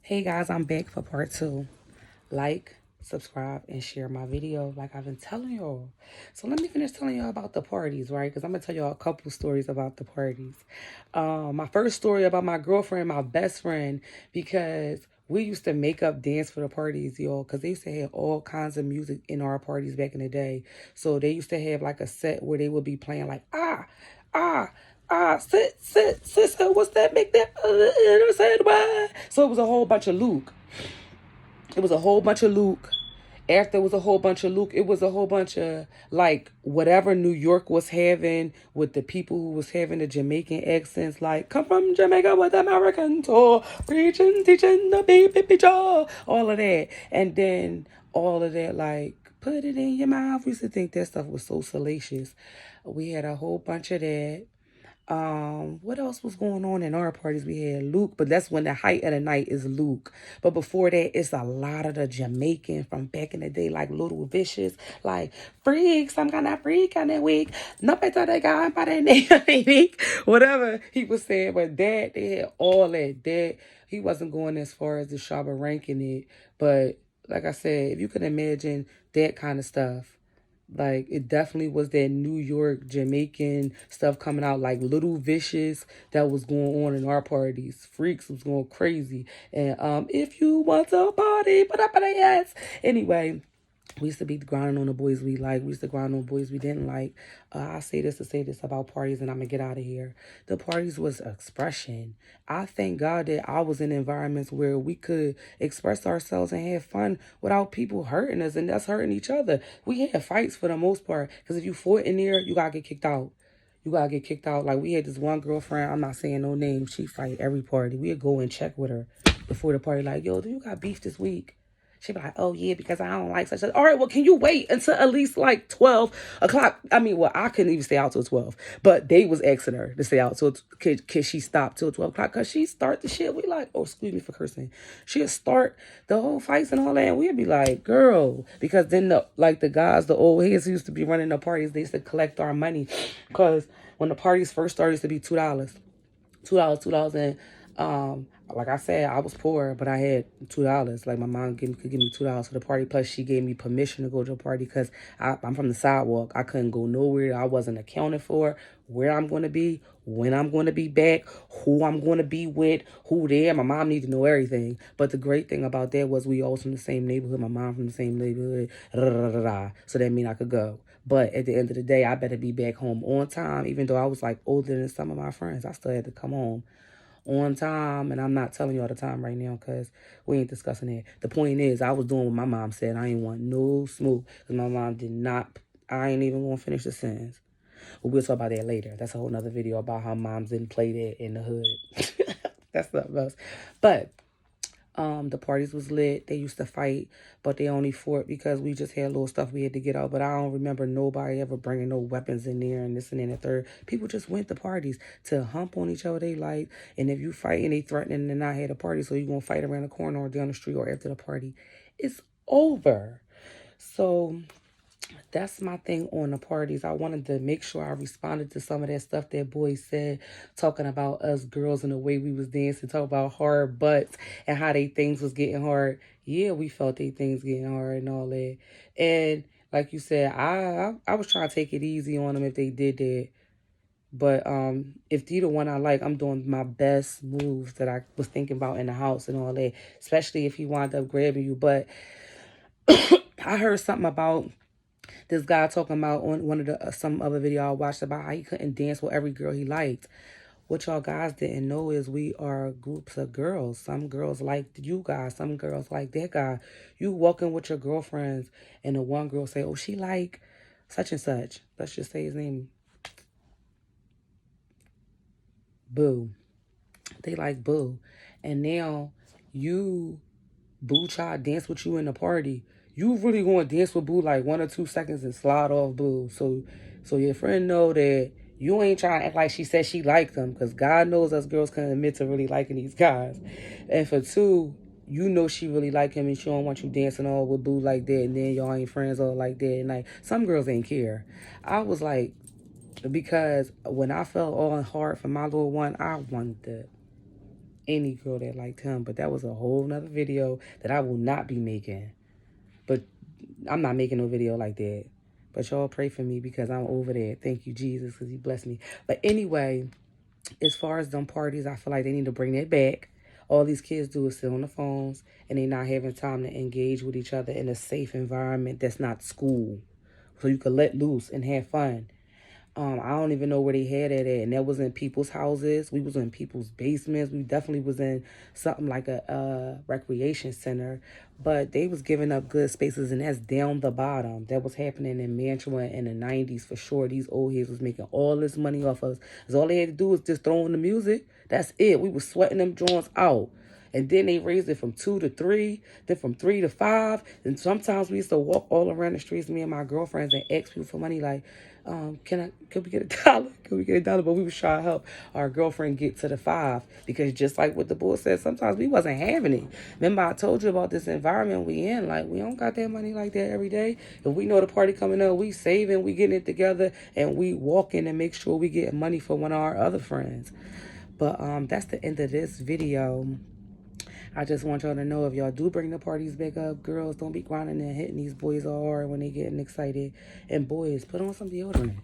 Hey guys, I'm back for part two. Like, subscribe, and share my video like I've been telling y'all. So let me finish telling y'all about the parties, right? Because I'm going to tell y'all a couple stories about the parties. My first story about my girlfriend, my best friend, because we used to make up dance for the parties, y'all, because they used to have all kinds of music in our parties back in the day. So they used to have like a set where they would be playing like, ah, sit, sister, what's that? Make that innocent why? So it was a whole bunch of Luke. It was a whole bunch of Luke. After it was a whole bunch of Luke, it was a whole bunch of like whatever New York was having with the people who was having the Jamaican accents, like come from Jamaica with American tour, preaching, teaching the baby jaw, all of that, and then all of that like put it in your mouth. We used to think that stuff was so salacious. We had a whole bunch of that. What else was going on in our parties? We had Luke, but that's when the height of the night is Luke. But before that, it's a lot of the Jamaican from back in the day, like Little Vicious, like freak, some kind of freak on that week. No better that guy by that name, whatever he was saying. But that they had all that. That he wasn't going as far as the Shabba ranking it, but like I said, if you can imagine that kind of stuff. Like it definitely was that New York Jamaican stuff coming out, like Little Vicious that was going on in our parties. Freaks was going crazy, and if you want to party, put up an ass. Anyway, we used to be grinding on the boys we like. We used to grind on boys we didn't like. I say this to say this about parties, and I'm gonna get out of here. The parties was expression. I thank God that I was in environments where we could express ourselves and have fun without people hurting us and us hurting each other. We had fights for the most part, because if you fought in there, you gotta get kicked out. You gotta get kicked out. Like we had this one girlfriend, I'm not saying no name, she fight every party. We'd go and check with her before the party, like, yo, do you got beef this week? She'd be like, oh, yeah, because I don't like such a... All right, well, can you wait until at least like 12 o'clock? I mean, well, I couldn't even stay out till 12. But they was asking her to stay out till... Could she stop till 12 o'clock? Because she start the shit. We like... Oh, excuse me for cursing. She'd start the whole fights and all that. And we'd be like, girl. Because then, the guys, the old heads who used to be running the parties, they used to collect our money. Because when the parties first started, it used to be $2. $2. And like I said, I was poor, but I had $2. Like my mom could give me $2 for the party. Plus, she gave me permission to go to a party because I'm from the sidewalk. I couldn't go nowhere. I wasn't accounted for where I'm going to be, when I'm going to be back, who I'm going to be with, who there. My mom needed to know everything. But the great thing about that was we all from the same neighborhood. My mom from the same neighborhood. So that means I could go. But at the end of the day, I better be back home on time. Even though I was like older than some of my friends, I still had to come home on time. And I'm not telling you all the time right now because we ain't discussing it. The point is, I was doing what my mom said. I ain't want no smoke because my mom did not. I ain't even going to finish the sentence. But we'll talk about that later. That's a whole nother video about how moms didn't play that in the hood. That's something else. But the parties was lit. They used to fight, but they only fought because we just had little stuff we had to get out. But I don't remember nobody ever bringing no weapons in there and this and then the third. People just went to parties to hump on each other they like. And if you fight and they threatening to not have a party, so you're going to fight around the corner or down the street or after the party, it's over. So that's my thing on the parties. I wanted to make sure I responded to some of that stuff that boy said, talking about us girls and the way we was dancing, talk about hard butts and how they things was getting hard. Yeah, we felt they things getting hard and all that. And like you said, I was trying to take it easy on them if they did that. But if they the one I like, I'm doing my best moves that I was thinking about in the house and all that, especially if he wound up grabbing you. But I heard something about this guy talking about on one of the some other video I watched about how he couldn't dance with every girl he liked. What y'all guys didn't know is we are groups of girls. Some girls like you guys. Some girls like that guy. You walking with your girlfriends and the one girl say, oh, she like such and such. Let's just say his name. Boo. They like Boo. And now Boo try to dance with you in the party. You really going to dance with Boo like 1 or 2 seconds and slide off Boo. So your friend know that you ain't trying to act like she said she liked them, because God knows us girls can admit to really liking these guys. And for two, you know she really like him and she don't want you dancing all with Boo like that, and then y'all ain't friends all like that. And like some girls ain't care. I was like, because when I felt all hard for my little one, I wanted to any girl that liked him. But that was a whole nother video that I will not be making. But I'm not making no video like that. But y'all pray for me because I'm over there. Thank you, Jesus, because he blessed me. But anyway, as far as them parties, I feel like they need to bring that back. All these kids do is sit on the phones and they not having time to engage with each other in a safe environment that's not school. So you can let loose and have fun. I don't even know where they had it at. And that was in people's houses. We was in people's basements. We definitely was in something like a recreation center. But they was giving up good spaces, and that's down the bottom. That was happening in Mantua in the 90s for sure. These old heads was making all this money off us. Because all they had to do was just throw in the music. That's it. We was sweating them joints out. And then they raised it from 2 to 3, then from 3 to 5. And sometimes we used to walk all around the streets, me and my girlfriends, and ask people for money like, can we get $1? Can we get $1? But we was trying to help our girlfriend get to the 5 because just like what the boy said, sometimes we wasn't having it. Remember I told you about this environment we in. Like, we don't got that money like that every day. If we know the party coming up, we saving, we getting it together, and we walking and make sure we getting money for one of our other friends. But that's the end of this video. I just want y'all to know, if y'all do bring the parties back up, girls, don't be grinding and hitting these boys all hard when they getting excited. And boys, put on some deodorant.